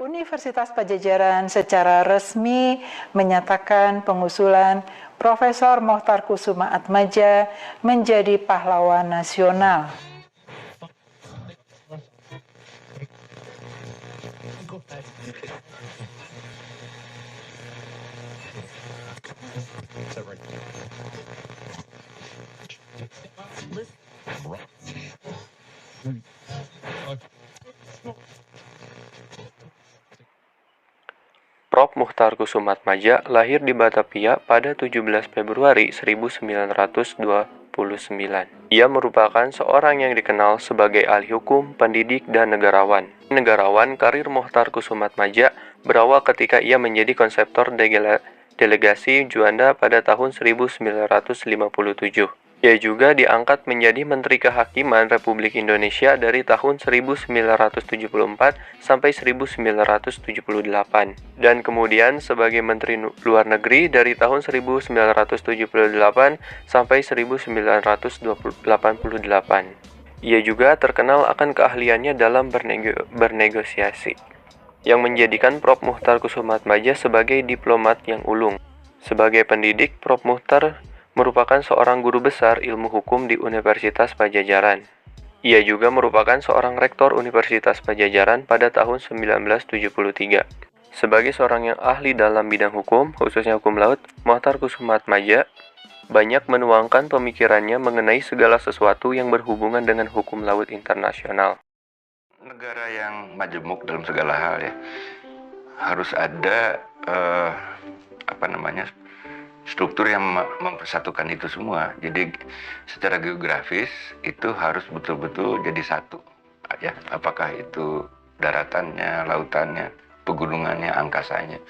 Universitas Padjadjaran secara resmi menyatakan pengusulan Profesor Mochtar Kusumaatmadja menjadi pahlawan nasional. Prof. Mochtar Kusumaatmadja lahir di Batavia pada 17 Februari 1929. Ia merupakan seorang yang dikenal sebagai ahli hukum, pendidik, dan negarawan. Karir Mochtar Kusumaatmadja berawal ketika ia menjadi konseptor delegasi Juanda pada tahun 1957. Ia juga diangkat menjadi Menteri Kehakiman Republik Indonesia dari tahun 1974 sampai 1978 dan kemudian sebagai Menteri Luar Negeri dari tahun 1978 sampai 1988. Ia juga terkenal akan keahliannya dalam bernegosiasi, yang menjadikan Prof. Mochtar Kusumaatmadja sebagai diplomat yang ulung. Sebagai pendidik, Prof. Mochtar merupakan seorang guru besar ilmu hukum di Universitas Padjadjaran. Ia juga merupakan seorang rektor Universitas Padjadjaran pada tahun 1973. Sebagai seorang yang ahli dalam bidang hukum, khususnya hukum laut, Mochtar Kusumaatmadja banyak menuangkan pemikirannya mengenai segala sesuatu yang berhubungan dengan hukum laut internasional. Negara yang majemuk dalam segala hal ya, harus ada struktur yang mempersatukan itu semua. Jadi secara geografis itu harus betul-betul jadi satu ya, apakah itu daratannya, lautannya, pegunungannya, angkasanya.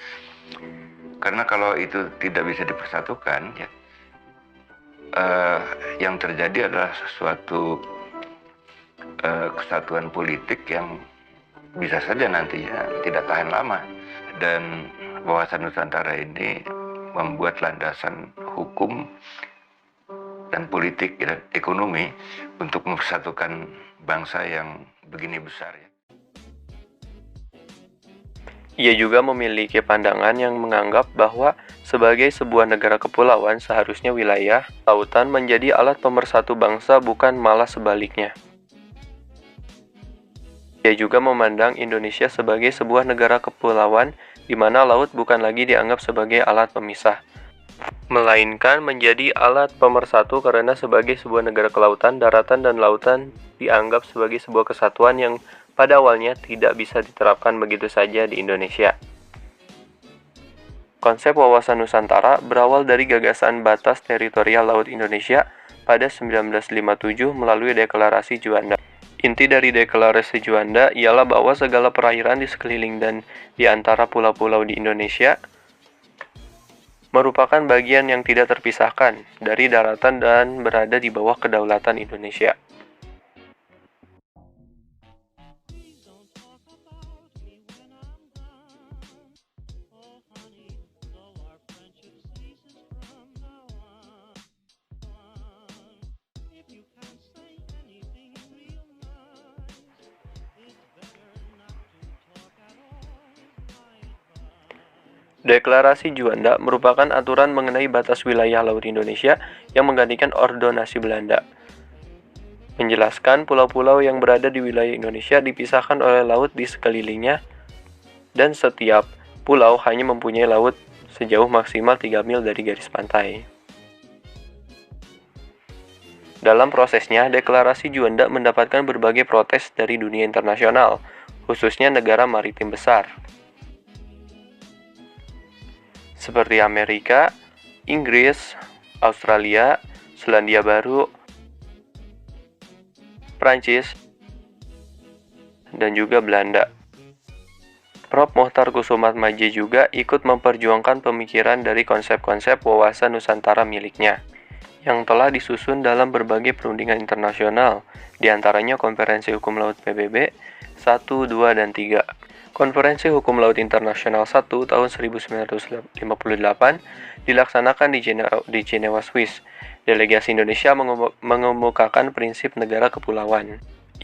Karena kalau itu tidak bisa dipersatukan ya, yang terjadi adalah sesuatu kesatuan politik yang bisa saja nantinya tidak tahan lama. Dan wawasan Nusantara ini membuat landasan hukum dan politik dan ekonomi untuk mempersatukan bangsa yang begini besar ya. Ia juga memiliki pandangan yang menganggap bahwa sebagai sebuah negara kepulauan seharusnya wilayah lautan menjadi alat pemersatu bangsa, bukan malah sebaliknya. Ia juga memandang Indonesia sebagai sebuah negara kepulauan di mana laut bukan lagi dianggap sebagai alat pemisah, melainkan menjadi alat pemersatu karena sebagai sebuah negara kelautan, daratan dan lautan dianggap sebagai sebuah kesatuan yang pada awalnya tidak bisa diterapkan begitu saja di Indonesia. Konsep wawasan Nusantara berawal dari gagasan batas teritorial laut Indonesia pada 1957 melalui Deklarasi Juanda. Inti dari Deklarasi Juanda ialah bahwa segala perairan di sekeliling dan di antara pulau-pulau di Indonesia merupakan bagian yang tidak terpisahkan dari daratan dan berada di bawah kedaulatan Indonesia. Deklarasi Juanda merupakan aturan mengenai batas wilayah laut Indonesia yang menggantikan ordonasi Belanda. Menjelaskan pulau-pulau yang berada di wilayah Indonesia dipisahkan oleh laut di sekelilingnya dan setiap pulau hanya mempunyai laut sejauh maksimal 3 mil dari garis pantai. Dalam prosesnya, Deklarasi Juanda mendapatkan berbagai protes dari dunia internasional, khususnya negara maritim besar seperti Amerika, Inggris, Australia, Selandia Baru, Prancis, dan juga Belanda. Prof. Mochtar Kusumaatmadja juga ikut memperjuangkan pemikiran dari konsep-konsep wawasan Nusantara miliknya, yang telah disusun dalam berbagai perundingan internasional, diantaranya Konferensi Hukum Laut PBB 1, 2, dan 3. Konferensi Hukum Laut Internasional 1 tahun 1958 dilaksanakan di Jenewa, Swiss. Delegasi Indonesia mengemukakan prinsip negara kepulauan.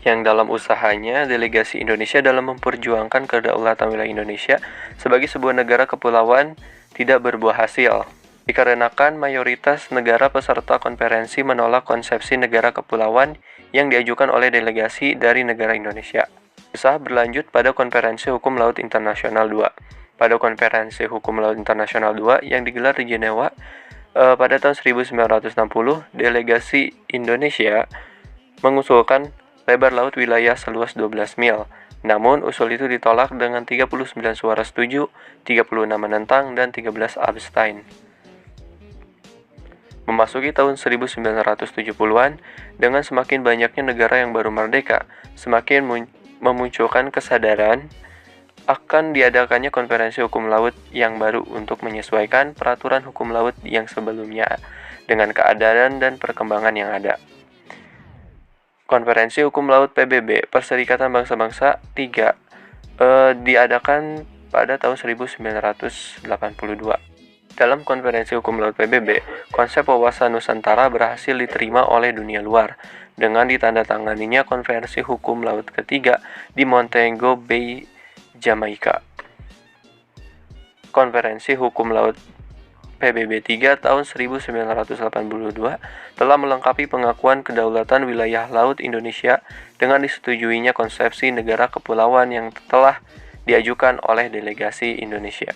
yang dalam usahanya delegasi Indonesia dalam memperjuangkan kedaulatan wilayah Indonesia sebagai sebuah negara kepulauan tidak berbuah hasil. Dikarenakan mayoritas negara peserta konferensi menolak konsepsi negara kepulauan yang diajukan oleh delegasi dari negara Indonesia. Kisah berlanjut pada Konferensi Hukum Laut Internasional II. Pada Konferensi Hukum Laut Internasional II yang digelar di Jenewa pada tahun 1960, delegasi Indonesia mengusulkan lebar laut wilayah seluas 12 mil. Namun, usul itu ditolak dengan 39 suara setuju, 36 menentang, dan 13 abstain. Memasuki tahun 1970-an, dengan semakin banyaknya negara yang baru merdeka, semakin memunculkan kesadaran akan diadakannya konferensi hukum laut yang baru untuk menyesuaikan peraturan hukum laut yang sebelumnya dengan keadaan dan perkembangan yang ada. Konferensi Hukum Laut PBB Perserikatan Bangsa-Bangsa III diadakan pada tahun 1982. Dalam Konferensi Hukum Laut PBB, konsep wawasan Nusantara berhasil diterima oleh dunia luar dengan ditandatanganinya Konferensi Hukum Laut ketiga di Montego Bay, Jamaika. Konferensi Hukum Laut PBB 3 tahun 1982 telah melengkapi pengakuan kedaulatan wilayah laut Indonesia dengan disetujuinya konsepsi negara kepulauan yang telah diajukan oleh delegasi Indonesia.